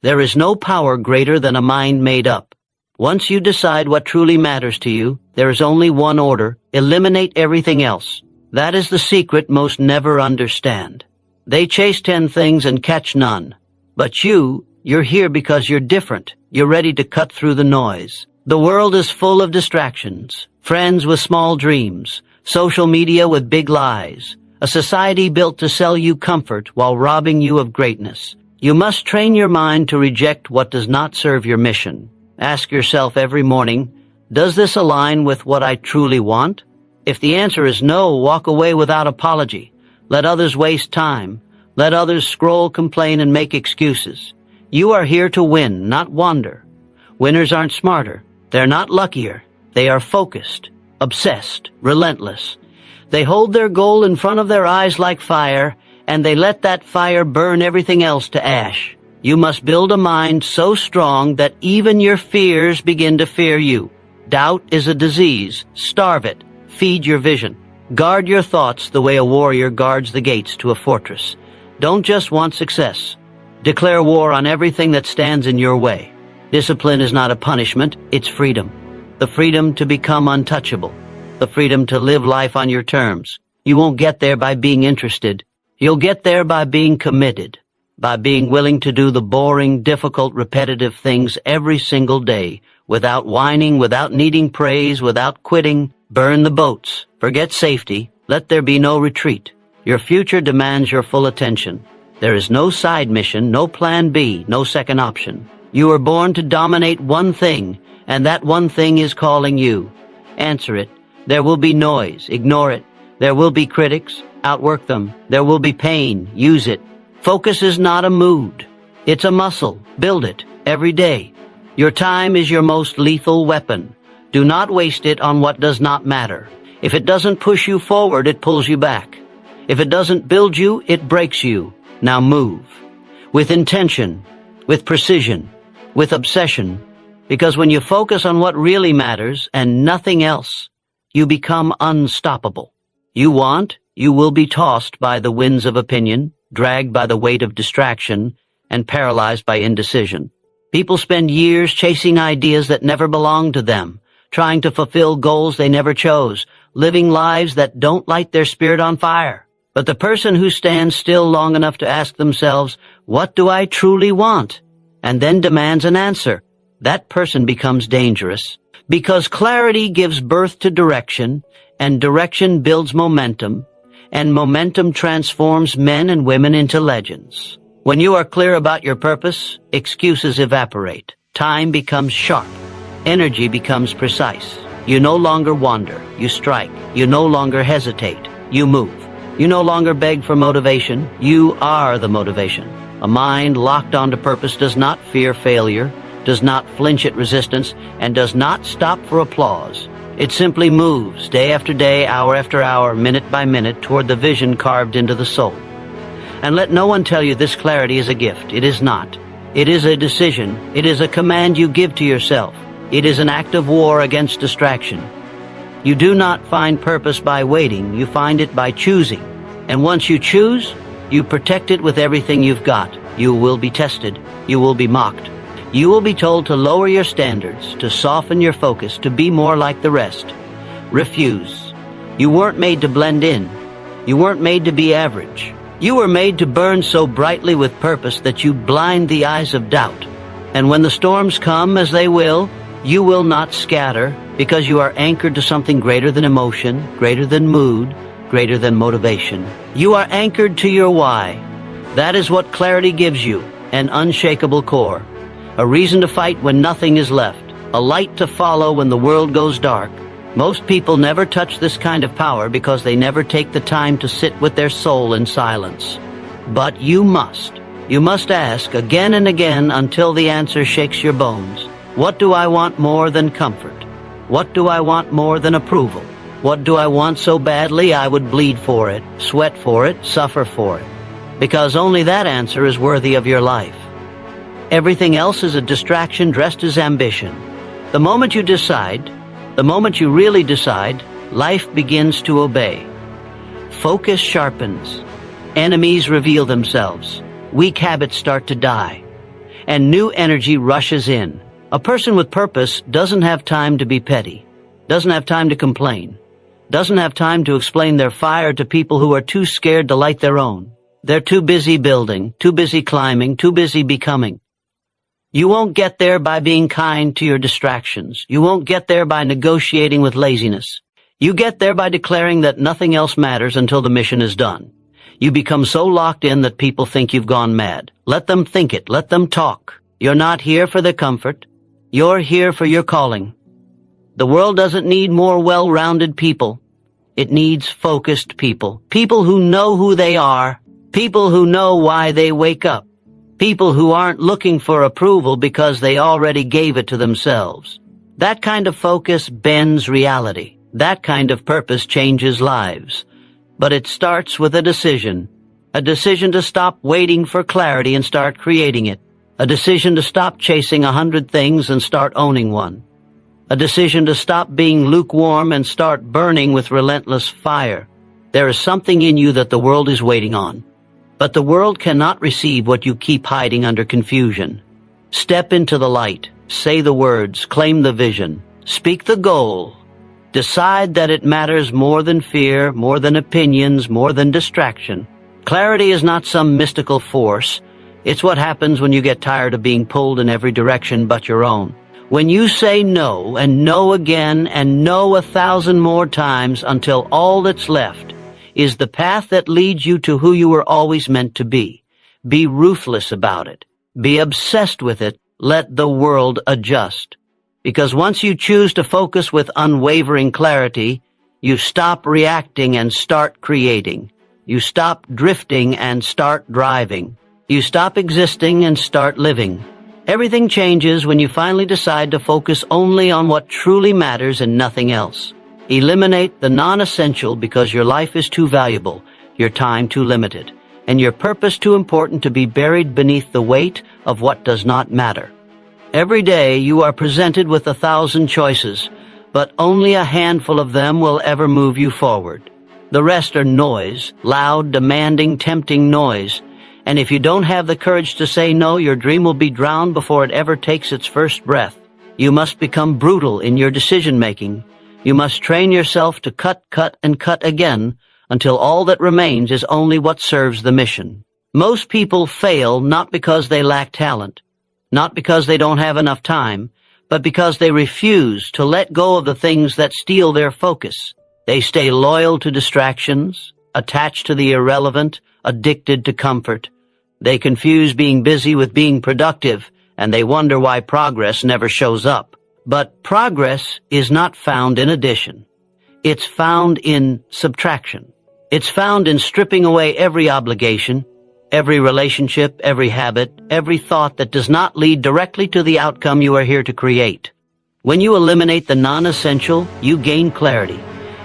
There is no power greater than a mind made up. Once you decide what truly matters to you, there is only one order: eliminate everything else. That is the secret most never understand. They chase 10 things and catch none. But you're here because you're different. You're ready to cut through the noise. The world is full of distractions, friends with small dreams, social media with big lies, a society built to sell you comfort while robbing you of greatness. You must train your mind to reject what does not serve your mission. Ask yourself every morning, does this align with what I truly want? If the answer is no, walk away without apology. Let others waste time. Let others scroll, complain, and make excuses. You are here to win, not wander. Winners aren't smarter. They're not luckier. They are focused, obsessed, relentless. They hold their goal in front of their eyes like fire, and they let that fire burn everything else to ash. You must build a mind so strong that even your fears begin to fear you. Doubt is a disease. Starve it. Feed your vision. Guard your thoughts the way a warrior guards the gates to a fortress. Don't just want success. Declare war on everything that stands in your way. Discipline is not a punishment, it's freedom. The freedom to become untouchable. The freedom to live life on your terms. You won't get there by being interested. You'll get there by being committed. By being willing to do the boring, difficult, repetitive things every single day, without whining, without needing praise, without quitting. Burn the boats. Forget safety. Let there be no retreat. Your future demands your full attention. There is no side mission, no plan B, no second option. You were born to dominate one thing, and that one thing is calling you. Answer it. There will be noise. Ignore it. There will be critics. Outwork them. There will be pain. Use it. Focus is not a mood. It's a muscle. Build it every day. Your time is your most lethal weapon. Do not waste it on what does not matter. If it doesn't push you forward, it pulls you back. If it doesn't build you, it breaks you. Now move. With intention, with precision, with obsession. Because when you focus on what really matters and nothing else, you become unstoppable. You will be tossed by the winds of opinion, dragged by the weight of distraction, and paralyzed by indecision. People spend years chasing ideas that never belong to them, trying to fulfill goals they never chose, living lives that don't light their spirit on fire. But the person who stands still long enough to ask themselves, what do I truly want? And then demands an answer, that person becomes dangerous. Because clarity gives birth to direction, and direction builds momentum, and momentum transforms men and women into legends. When you are clear about your purpose, excuses evaporate. Time becomes sharp. Energy becomes precise. You no longer wander. You strike. You no longer hesitate. You move. You no longer beg for motivation. You are the motivation. A mind locked onto purpose does not fear failure, does not flinch at resistance, and does not stop for applause. It simply moves day after day, hour after hour, minute by minute toward the vision carved into the soul. And let no one tell you this clarity is a gift. It is not. It is a decision. It is a command you give to yourself. It is an act of war against distraction. You do not find purpose by waiting. You find it by choosing. And once you choose, you protect it with everything you've got. You will be tested. You will be mocked. You will be told to lower your standards, to soften your focus, to be more like the rest. Refuse. You weren't made to blend in. You weren't made to be average. You were made to burn so brightly with purpose that you blind the eyes of doubt. And when the storms come, as they will, you will not scatter, because you are anchored to something greater than emotion, greater than mood, greater than motivation. You are anchored to your why. That is what clarity gives you, an unshakable core. A reason to fight when nothing is left. A light to follow when the world goes dark. Most people never touch this kind of power because they never take the time to sit with their soul in silence. But you must. You must ask again and again until the answer shakes your bones. What do I want more than comfort? What do I want more than approval? What do I want so badly I would bleed for it, sweat for it, suffer for it? Because only that answer is worthy of your life. Everything else is a distraction dressed as ambition. The moment you decide, the moment you really decide, life begins to obey. Focus sharpens. Enemies reveal themselves. Weak habits start to die. and new energy rushes in. A person with purpose doesn't have time to be petty, doesn't have time to complain, doesn't have time to explain their fire to people who are too scared to light their own. They're too busy building, too busy climbing, too busy becoming. You won't get there by being kind to your distractions. You won't get there by negotiating with laziness. You get there by declaring that nothing else matters until the mission is done. You become so locked in that people think you've gone mad. Let them think it. Let them talk. You're not here for their comfort. You're here for your calling. The world doesn't need more well-rounded people. It needs focused people. People who know who they are. People who know why they wake up. People who aren't looking for approval because they already gave it to themselves. That kind of focus bends reality. That kind of purpose changes lives. But it starts with a decision to stop waiting for clarity and start creating it. A decision to stop chasing 100 things and start owning one. A decision to stop being lukewarm and start burning with relentless fire. There is something in you that the world is waiting on. But the world cannot receive what you keep hiding under confusion. Step into the light. Say the words. Claim the vision. Speak the goal. Decide that it matters more than fear, more than opinions, more than distraction. Clarity is not some mystical force. It's what happens when you get tired of being pulled in every direction but your own. When you say no and no again and no 1,000 more times until all that's left is the path that leads you to who you were always meant to be. Be ruthless about it. Be obsessed with it. Let the world adjust. Because once you choose to focus with unwavering clarity, you stop reacting and start creating. You stop drifting and start driving. You stop existing and start living. Everything changes when you finally decide to focus only on what truly matters and nothing else. Eliminate the non-essential because your life is too valuable, your time too limited, and your purpose too important to be buried beneath the weight of what does not matter. Every day you are presented with 1,000 choices, but only a handful of them will ever move you forward. The rest are noise, loud, demanding, tempting noise. And if you don't have the courage to say no, your dream will be drowned before it ever takes its first breath. You must become brutal in your decision-making. You must train yourself to cut, and cut again until all that remains is only what serves the mission. Most people fail not because they lack talent, not because they don't have enough time, but because they refuse to let go of the things that steal their focus. They stay loyal to distractions, attached to the irrelevant, addicted to comfort. They confuse being busy with being productive, and they wonder why progress never shows up. But progress is not found in addition. It's found in subtraction. It's found in stripping away every obligation, every relationship, every habit, every thought that does not lead directly to the outcome you are here to create. When you eliminate the non-essential, you gain clarity.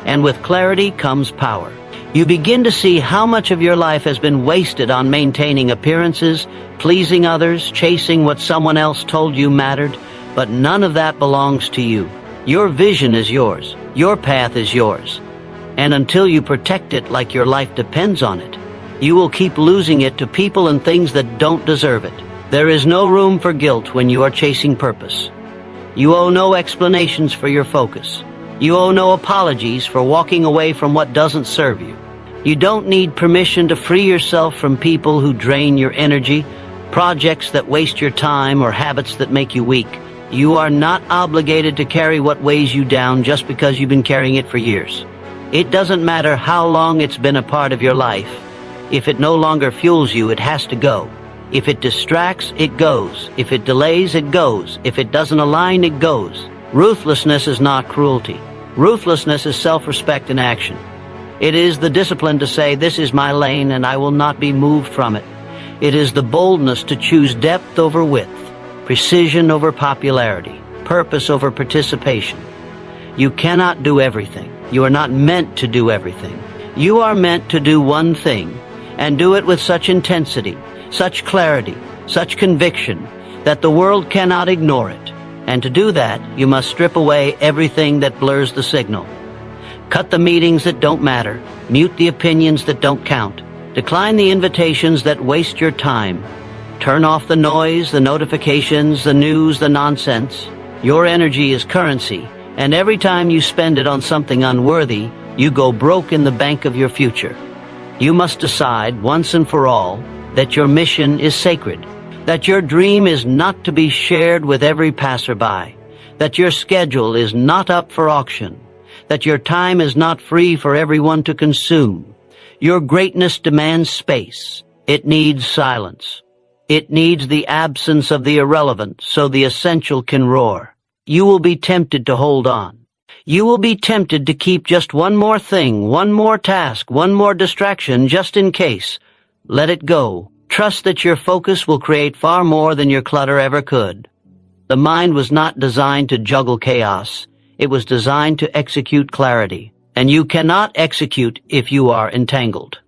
And with clarity comes power. You begin to see how much of your life has been wasted on maintaining appearances, pleasing others, chasing what someone else told you mattered, but none of that belongs to you. Your vision is yours. Your path is yours. And until you protect it like your life depends on it, you will keep losing it to people and things that don't deserve it. There is no room for guilt when you are chasing purpose. You owe no explanations for your focus. You owe no apologies for walking away from what doesn't serve you. You don't need permission to free yourself from people who drain your energy, projects that waste your time, or habits that make you weak. You are not obligated to carry what weighs you down just because you've been carrying it for years. It doesn't matter how long it's been a part of your life. If it no longer fuels you, it has to go. If it distracts, it goes. If it delays, it goes. If it doesn't align, it goes. Ruthlessness is not cruelty. Ruthlessness is self-respect in action. It is the discipline to say, this is my lane and I will not be moved from it. It is the boldness to choose depth over width, precision over popularity, purpose over participation. You cannot do everything. You are not meant to do everything. You are meant to do one thing, and do it with such intensity, such clarity, such conviction, that the world cannot ignore it. And to do that, you must strip away everything that blurs the signal. Cut the meetings that don't matter, mute the opinions that don't count, decline the invitations that waste your time, Turn off the noise, the notifications, the news, the nonsense. Your energy is currency, and every time you spend it on something unworthy, you go broke in the bank of your future. You must decide once and for all that your mission is sacred, that your dream is not to be shared with every passerby, that your schedule is not up for auction, that your time is not free for everyone to consume. Your greatness demands space. It needs silence. It needs the absence of the irrelevant so the essential can roar. You will be tempted to hold on. You will be tempted to keep just one more thing, one more task, one more distraction just in case. Let it go. Trust that your focus will create far more than your clutter ever could. The mind was not designed to juggle chaos. It was designed to execute clarity. And you cannot execute if you are entangled.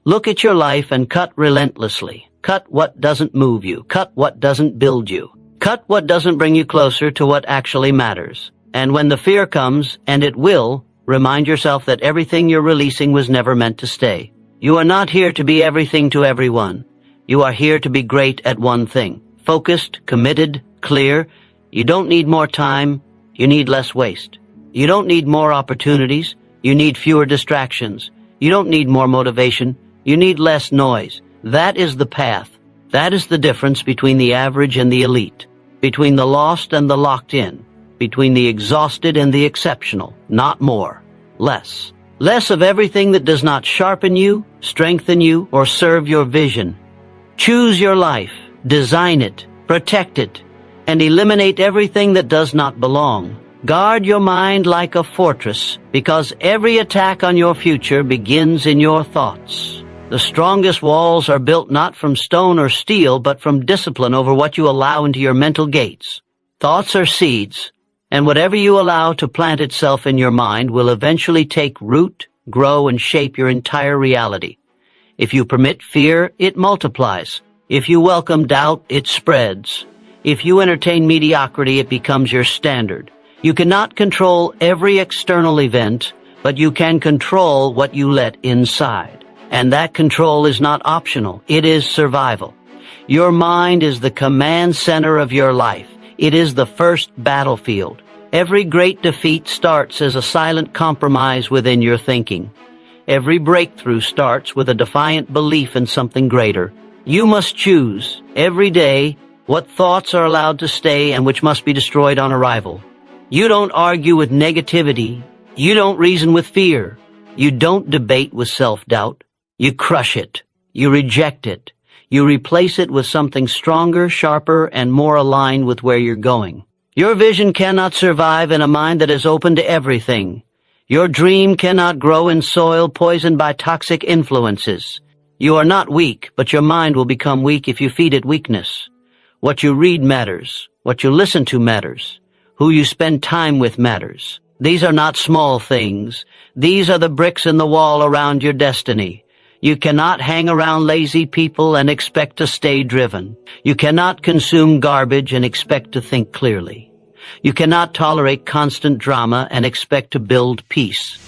Look at your life and cut relentlessly. Cut what doesn't move you. Cut what doesn't build you. Cut what doesn't bring you closer to what actually matters. And when the fear comes, and it will, remind yourself that everything you're releasing was never meant to stay. You are not here to be everything to everyone. You are here to be great at one thing. Focused, committed, clear. You don't need more time. You need less waste. You don't need more opportunities. You need fewer distractions. You don't need more motivation. You need less noise. That is the path. That is the difference between the average and the elite, between the lost and the locked in, between the exhausted and the exceptional. Not more. Less. Less of everything that does not sharpen you, strengthen you, or serve your vision. Choose your life, design it, protect it, and eliminate everything that does not belong. Guard your mind like a fortress, because every attack on your future begins in your thoughts. The strongest walls are built not from stone or steel, but from discipline over what you allow into your mental gates. Thoughts are seeds, and whatever you allow to plant itself in your mind will eventually take root, grow, and shape your entire reality. If you permit fear, it multiplies. If you welcome doubt, it spreads. If you entertain mediocrity, it becomes your standard. You cannot control every external event, but you can control what you let inside. And that control is not optional. It is survival. Your mind is the command center of your life. It is the first battlefield. Every great defeat starts as a silent compromise within your thinking. Every breakthrough starts with a defiant belief in something greater. You must choose every day what thoughts are allowed to stay and which must be destroyed on arrival. You don't argue with negativity. You don't reason with fear. You don't debate with self-doubt. You crush it. You reject it. You replace it with something stronger, sharper, and more aligned with where you're going. Your vision cannot survive in a mind that is open to everything. Your dream cannot grow in soil poisoned by toxic influences. You are not weak, but your mind will become weak if you feed it weakness. What you read matters. What you listen to matters. Who you spend time with matters. These are not small things. These are the bricks in the wall around your destiny. You cannot hang around lazy people and expect to stay driven. You cannot consume garbage and expect to think clearly. You cannot tolerate constant drama and expect to build peace.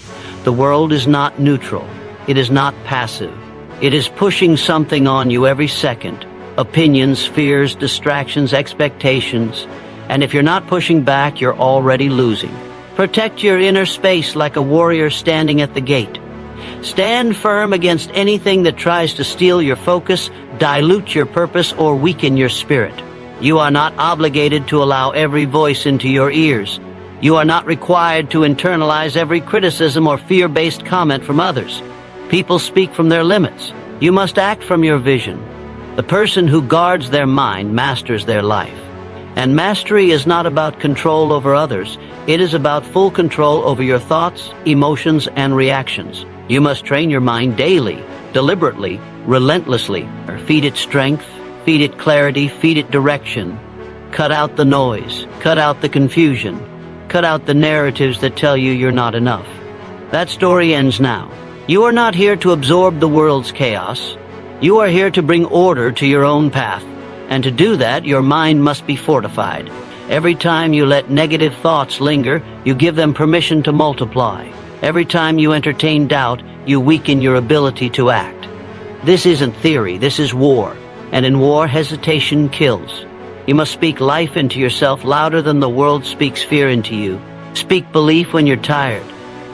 The world is not neutral. It is not passive. It is pushing something on you every second. Opinions, fears, distractions, expectations. And if you're not pushing back, you're already losing. Protect your inner space like a warrior standing at the gate. Stand firm against anything that tries to steal your focus, dilute your purpose, or weaken your spirit. You are not obligated to allow every voice into your ears. You are not required to internalize every criticism or fear-based comment from others. People speak from their limits. You must act from your vision. The person who guards their mind masters their life. And mastery is not about control over others. It is about full control over your thoughts, emotions, and reactions. You must train your mind daily, deliberately, relentlessly. Feed it strength, feed it clarity, feed it direction. Cut out the noise, cut out the confusion, cut out the narratives that tell you you're not enough. That story ends now. You are not here to absorb the world's chaos. You are here to bring order to your own path. And to do that, your mind must be fortified. Every time you let negative thoughts linger, you give them permission to multiply. Every time you entertain doubt, you weaken your ability to act. This isn't theory, this is war. and in war, hesitation kills. You must speak life into yourself louder than the world speaks fear into you. Speak belief when you're tired.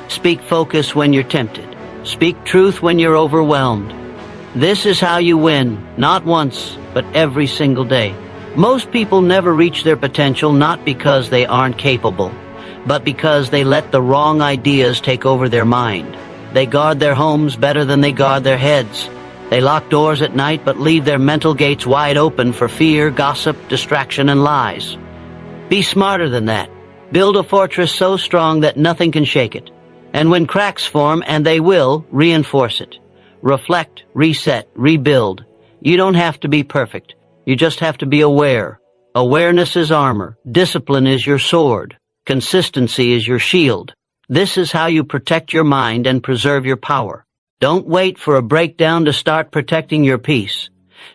Speak focus when you're tempted. Speak truth when you're overwhelmed. This is how you win, not once, but every single day. Most people never reach their potential not because they aren't capable, but because they let the wrong ideas take over their mind. They guard their homes better than they guard their heads. They lock doors at night but leave their mental gates wide open for fear, gossip, distraction, and lies. Be smarter than that. Build a fortress so strong that nothing can shake it. And when cracks form, and they will, reinforce it. Reflect, reset, rebuild. You don't have to be perfect. You just have to be aware. Awareness is armor. Discipline is your sword. Consistency is your shield. This is how you protect your mind and preserve your power. Don't wait for a breakdown to start protecting your peace.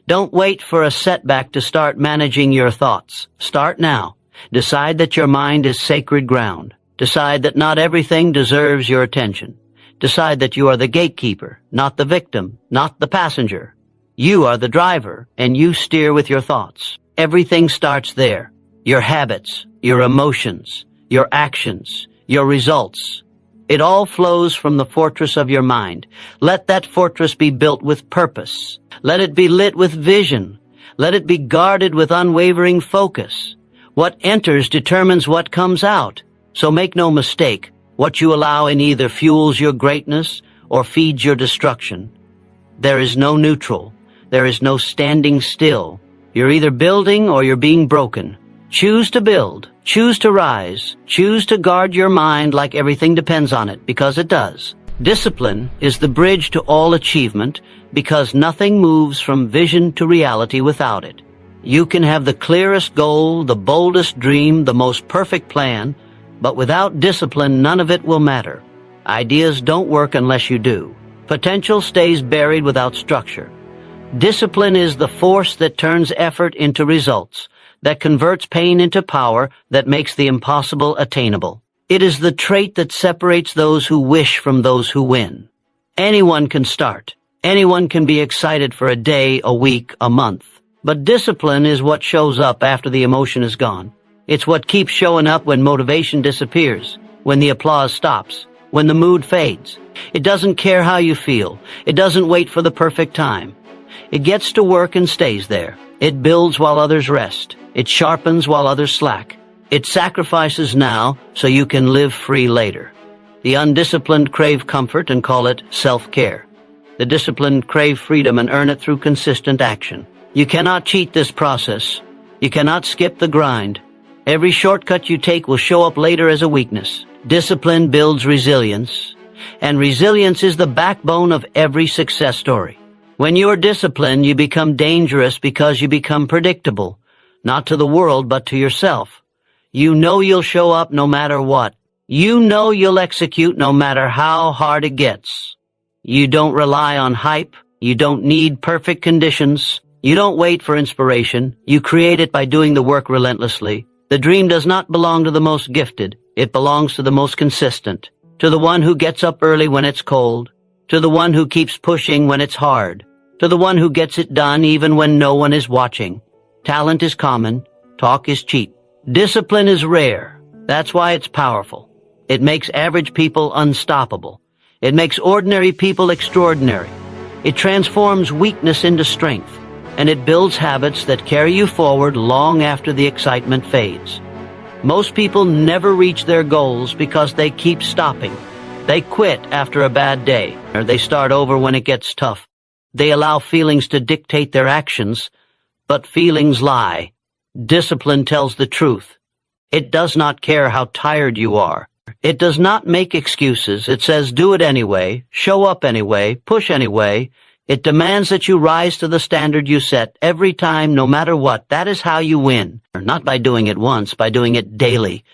Don't wait for a setback to start managing your thoughts. Start now. Decide that your mind is sacred ground. Decide that not everything deserves your attention. Decide that you are the gatekeeper, not the victim, not the passenger. You are the driver, and you steer with your thoughts. Everything starts there. Your habits, your emotions, your actions, your results. It all flows from the fortress of your mind. Let that fortress be built with purpose. Let it be lit with vision. Let it be guarded with unwavering focus. What enters determines what comes out. So make no mistake, what you allow in either fuels your greatness or feeds your destruction. There is no neutral. There is no standing still. You're either building or you're being broken. Choose to build. Choose to rise. Choose to guard your mind like everything depends on it, because it does. Discipline is the bridge to all achievement, because nothing moves from vision to reality without it. You can have the clearest goal, the boldest dream, the most perfect plan, but without discipline, none of it will matter. Ideas don't work unless you do. Potential stays buried without structure. Discipline is the force that turns effort into results, that converts pain into power, that makes the impossible attainable. It is the trait that separates those who wish from those who win. Anyone can start. Anyone can be excited for a day, a week, a month. But discipline is what shows up after the emotion is gone. It's what keeps showing up when motivation disappears, when the applause stops, when the mood fades. It doesn't care how you feel. It doesn't wait for the perfect time. It gets to work and stays there. It builds while others rest. It sharpens while others slack. It sacrifices now so you can live free later. The undisciplined crave comfort and call it self-care. The disciplined crave freedom and earn it through consistent action. You cannot cheat this process. You cannot skip the grind. Every shortcut you take will show up later as a weakness. Discipline builds resilience, and resilience is the backbone of every success story. When you are disciplined, you become dangerous because you become predictable, not to the world, but to yourself. You know you'll show up no matter what. You know you'll execute no matter how hard it gets. You don't rely on hype. You don't need perfect conditions. You don't wait for inspiration. You create it by doing the work relentlessly. The dream does not belong to the most gifted. It belongs to the most consistent, to the one who gets up early when it's cold, to the one who keeps pushing when it's hard, to the one who gets it done even when no one is watching. Talent is common. Talk is cheap. Discipline is rare. That's why it's powerful. It makes average people unstoppable. It makes ordinary people extraordinary. It transforms weakness into strength, and it builds habits that carry you forward long after the excitement fades. Most people never reach their goals because they keep stopping. They quit after a bad day, or they start over when it gets tough. They allow feelings to dictate their actions, but feelings lie. Discipline tells the truth. It does not care how tired you are. It does not make excuses. It says do it anyway, show up anyway, push anyway. It demands that you rise to the standard you set every time, no matter what. That is how you win. Not by doing it once, by doing it daily.